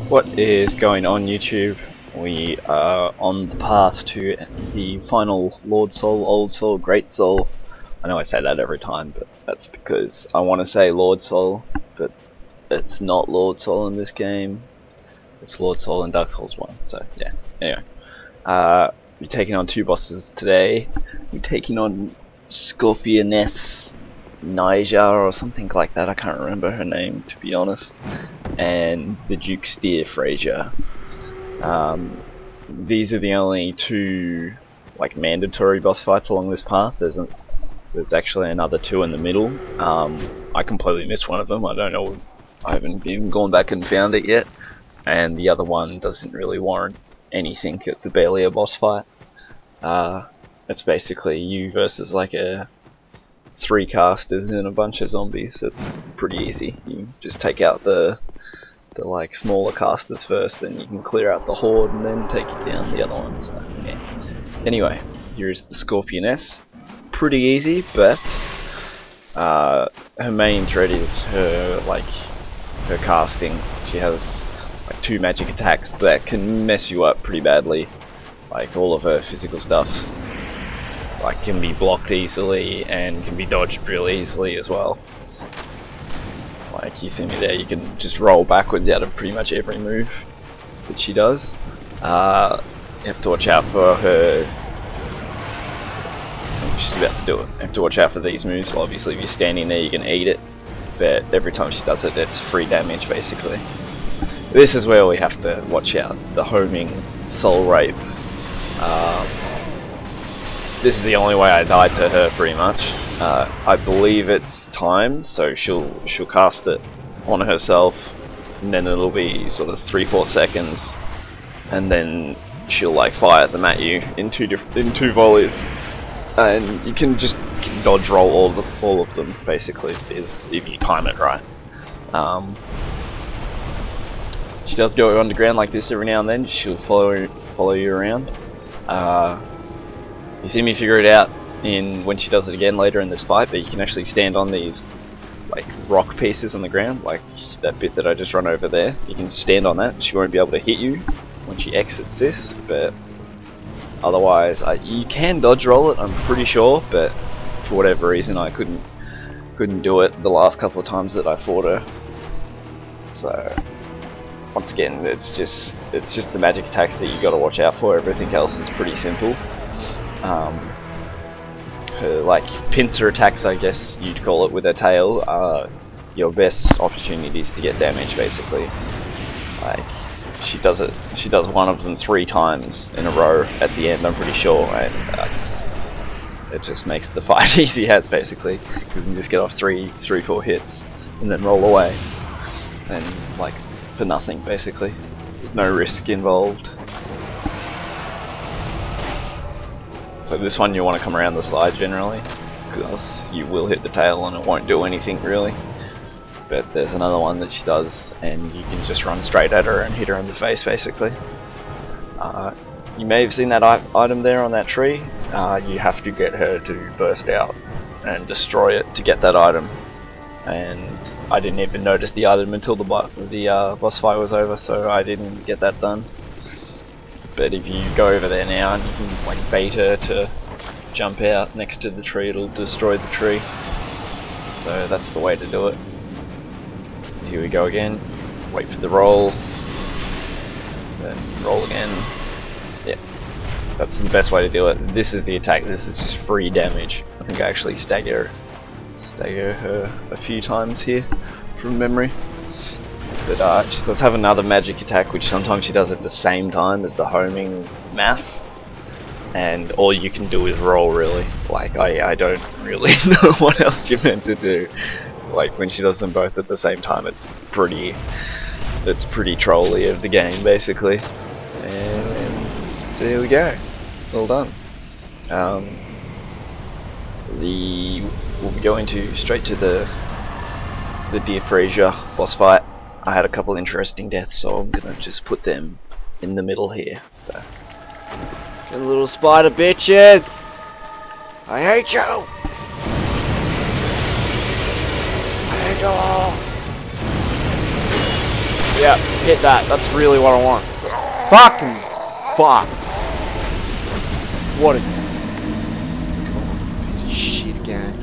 What is going on, YouTube? We are on the path to the final Lord Soul, Old Soul, Great Soul. I know I say that every time, but that's because I want to say Lord Soul, but it's not Lord Soul in this game. It's Lord Soul in Dark Souls 1, so yeah. Anyway, we're taking on two bosses today. We're taking on Scorpioness Najka or something like that. I can't remember her name, to be honest. And the Duke's dear Freja. These are the only two like mandatory boss fights along this path. There's actually another two in the middle. I completely missed one of them. I don't know. I haven't even gone back and found it yet. And the other one doesn't really warrant anything. It's barely a boss fight. It's basically you versus like three casters and a bunch of zombies. It's pretty easy. You just take out the like smaller casters first, then you can clear out the horde and then take down the other ones. So, yeah. Anyway, here's the Scorpioness. Pretty easy, but her main threat is her casting. She has like two magic attacks that can mess you up pretty badly. Like all of her physical stuffs like can be blocked easily and can be dodged real easily as well. Like you see me there, you can just roll backwards out of pretty much every move that she does. You have to watch out for her. She's about to do it. You have to watch out for these moves. So obviously, if you're standing there, you can eat it, but every time she does it, it's free damage basically. This is where we have to watch out. The homing soul rape. This is the only way I died to her, pretty much. I believe it's timed, so she'll cast it on herself, and then it'll be sort of 3-4 seconds, and then she'll like fire them at you in two volleys, and you can just dodge roll all of them basically, is if you time it right. She does go underground like this every now and then. She'll follow you around. You see me figure it out when she does it again later in this fight, but you can actually stand on these like rock pieces on the ground, like that bit that I just run over there. You can stand on that. She won't be able to hit you when she exits this, but otherwise you can dodge roll it, I'm pretty sure, but for whatever reason I couldn't do it the last couple of times that I fought her. So once again, it's just the magic attacks that you got to watch out for. Everything else is pretty simple. Her like pincer attacks, I guess you'd call it, with her tail are your best opportunities to get damage basically. Like she does one of them 3 times in a row at the end, I'm pretty sure, and it just makes the fight easy as basically, because you can just get off 3-4 hits and then roll away, and like for nothing basically. There's no risk involved. So this one you want to come around the side generally, because you will hit the tail and it won't do anything really. But there's another one that she does and you can just run straight at her and hit her in the face basically. You may have seen that item there on that tree. You have to get her to burst out and destroy it to get that item. And I didn't even notice the item until the boss fight was over, so I didn't get that done. But if you go over there now and you can like bait her to jump out next to the tree, it'll destroy the tree. So that's the way to do it. Here we go again. Wait for the roll. Then roll again. Yeah. That's the best way to do it. This is the attack. This is just free damage. I think I actually stagger her a few times here from memory. But she does have another magic attack which sometimes she does at the same time as the homing mass, and all you can do is roll really. Like I don't really know what else you're meant to do. Like when she does them both at the same time, it's pretty trolly of the game basically. And there we go, well done. We'll be going straight to the dear Freja boss fight. I had a couple interesting deaths, so I'm gonna just put them in the middle here. So, you little spider bitches! I hate you! I hate you all! Yeah, hit that. That's really what I want. Fucking fuck. What a piece of shit game.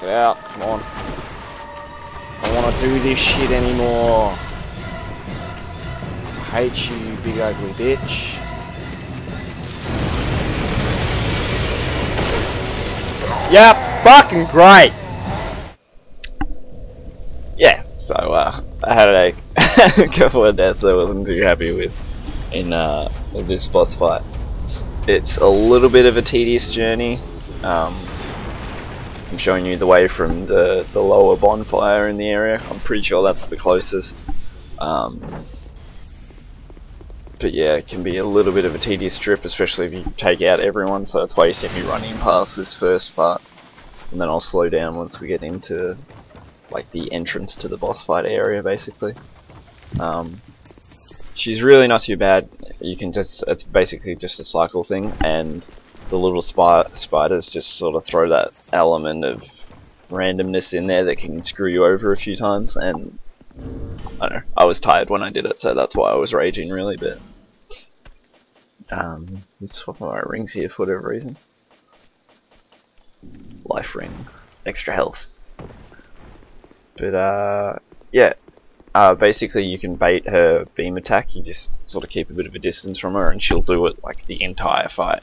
Get out. Come on. I don't want to do this shit anymore. I hate you, you big ugly bitch. Yep, fucking great. Yeah, so I had a couple of deaths I wasn't too happy with in this boss fight. It's a little bit of a tedious journey. I'm showing you the way from the lower bonfire in the area. I'm pretty sure that's the closest. But yeah, it can be a little bit of a tedious trip, especially if you take out everyone, so that's why you see me running past this first part. And then I'll slow down once we get into like the entrance to the boss fight area, basically. She's really not too bad. You can just, it's basically just a cycle thing, and the little spiders just sort of throw that element of randomness in there that can screw you over a few times, and I don't know, I was tired when I did it, so that's why I was raging really, but let's swap my rings here for whatever reason. Life ring, extra health. But yeah, basically you can bait her beam attack. You just sort of keep a bit of a distance from her and she'll do it like the entire fight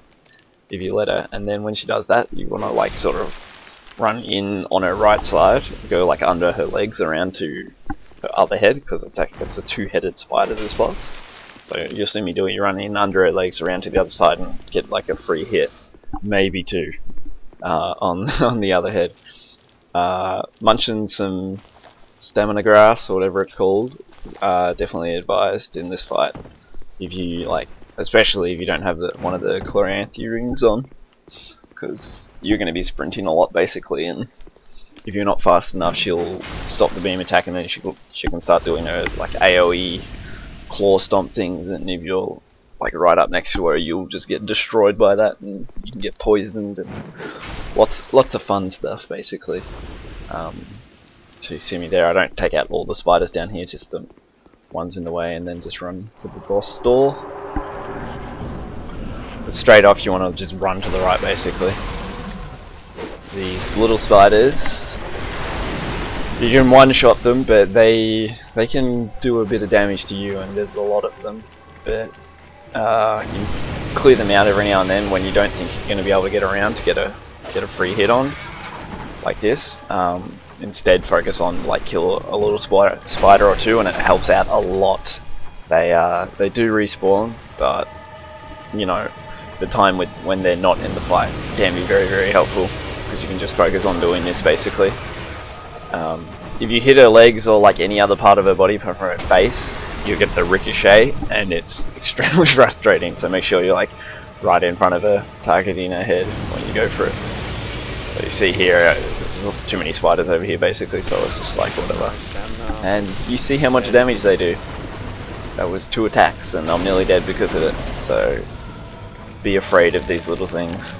if you let her, and then when she does that you want to like sort of run in on her right side, go like under her legs around to her other head, because it's a two-headed spider, this boss. So you'll see me do it, you run in under her legs around to the other side and get like a free hit, maybe two, on the other head. Munching some stamina grass or whatever it's called, definitely advised in this fight. If you like, especially if you don't have one of the chloranthy rings on, because you're going to be sprinting a lot basically, and if you're not fast enough she'll stop the beam attack and then she can start doing her like AoE claw stomp things, and if you're like right up next to her you'll just get destroyed by that and you can get poisoned and lots of fun stuff basically. So you see me there, I don't take out all the spiders down here, just the ones in the way, and then just run for the boss door. But straight off you want to just run to the right basically. These little spiders, you can one-shot them, but they can do a bit of damage to you, and there's a lot of them. But you clear them out every now and then when you don't think you're going to be able to get around to get a free hit on, like this. Instead focus on like kill a little spider or two, and it helps out a lot. They do respawn, but you know, the time when they're not in the fight can be very, very helpful, because you can just focus on doing this basically. If you hit her legs or like any other part of her body apart from her face, you get the ricochet, and it's extremely frustrating, so make sure you're like right in front of her, targeting her head when you go for it. So you see here, there's also too many spiders over here basically, so it's just like whatever. And you see how much damage they do. That was 2 attacks and I'm nearly dead because of it, so be afraid of these little things.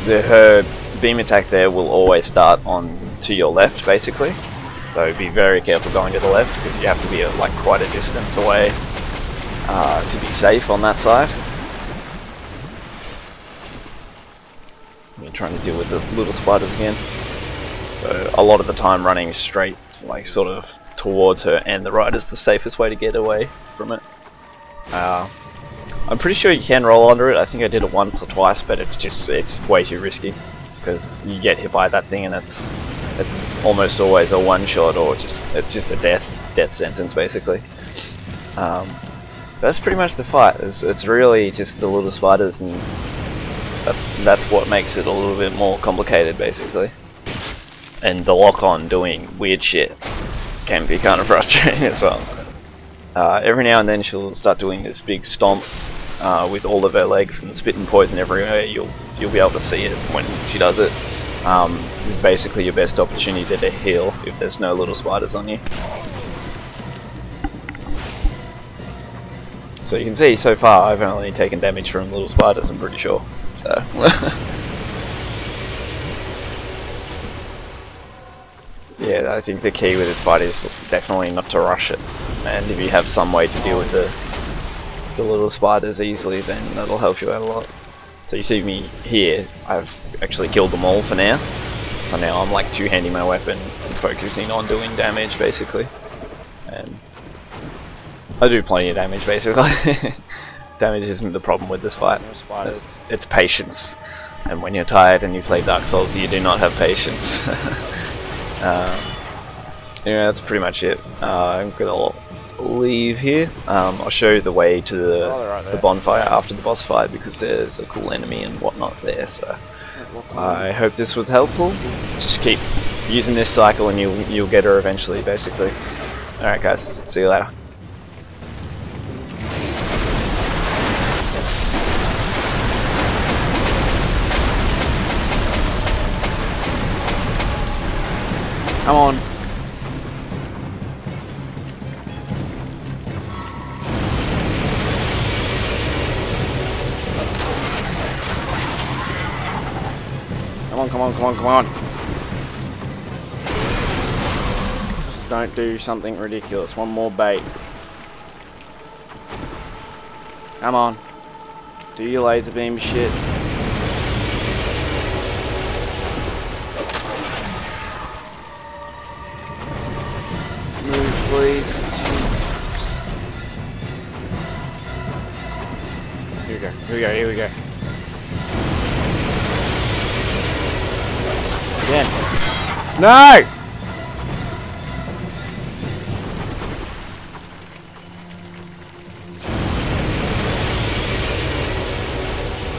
Her beam attack there will always start on to your left basically, so be very careful going to the left, because you have to be like quite a distance away to be safe on that side. You're trying to deal with the little spiders again, so a lot of the time running straight like sort of towards her and the right is the safest way to get away from it. I'm pretty sure you can roll under it. I think I did it once or twice, but it's way too risky, because you get hit by that thing and it's almost always a one shot, or it's just a death sentence basically. That's pretty much the fight. It's really just the little spiders, and that's what makes it a little bit more complicated basically. And the lock on doing weird shit can be kind of frustrating as well. Every now and then she'll start doing this big stomp with all of her legs and spitting poison everywhere. You'll be able to see it when she does it. This is basically your best opportunity to heal if there's no little spiders on you. So you can see so far I've only taken damage from little spiders, I'm pretty sure. So yeah, I think the key with this fight is definitely not to rush it, and if you have some way to deal with the little spiders easily, then that'll help you out a lot. So you see me here, I've actually killed them all for now, so now I'm like two-handing my weapon and focusing on doing damage basically, and I do plenty of damage basically. Damage isn't the problem with this fight, it's patience, and when you're tired and you play Dark Souls you do not have patience. Yeah, that's pretty much it. I'm gonna leave here. I'll show you the way to the bonfire after the boss fight because there's a cool enemy and whatnot there, so I hope this was helpful. Just keep using this cycle and you'll get her eventually basically. Alright guys, see you later. Come on. Come on. Just don't do something ridiculous. One more bait. Come on. Do your laser beam shit. Move, please. Jesus. Here we go. Again. No!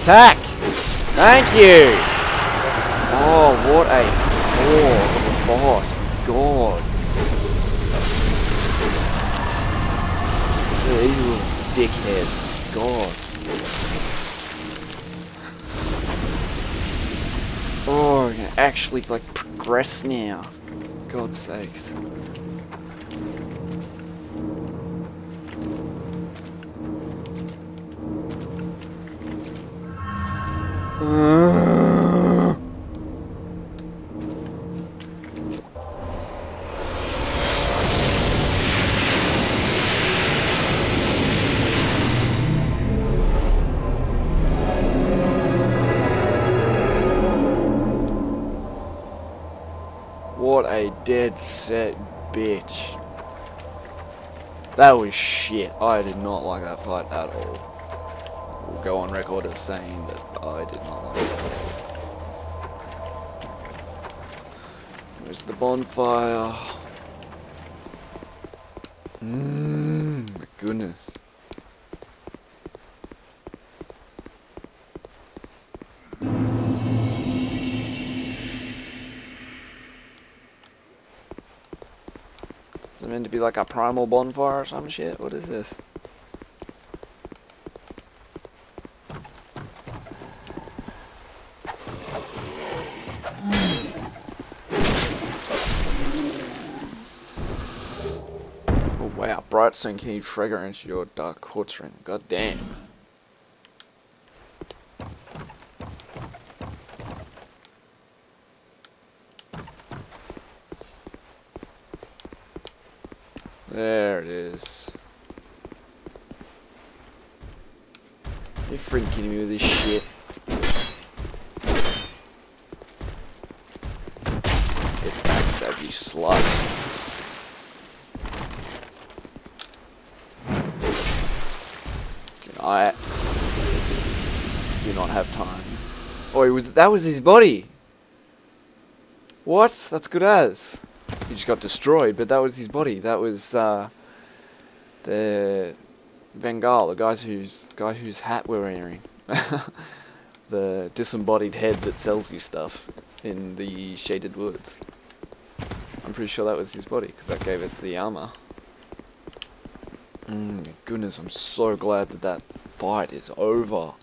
Attack! Thank you! Oh, what a whore of a boss. God. Look at these little dickheads. God. Oh, we're gonna actually like progress now. God's sakes. What a dead set bitch. That was shit. I did not like that fight at all. We'll go on record as saying that I did not like it. Where's the bonfire? My goodness. Is it meant to be like a primal bonfire or some shit? What is this? Oh wow, bright stone key fragrance your dark quartz ring. God damn. There it is. You're freaking kidding me with this shit. Get backstab, you slut. I do not have time. Oh, that was his body. What? That's good as. He just got destroyed, but that was his body. That was the Bengal, the guy whose hat we're wearing. The disembodied head that sells you stuff in the Shaded Woods. I'm pretty sure that was his body, because that gave us the armor. My goodness, I'm so glad that fight is over.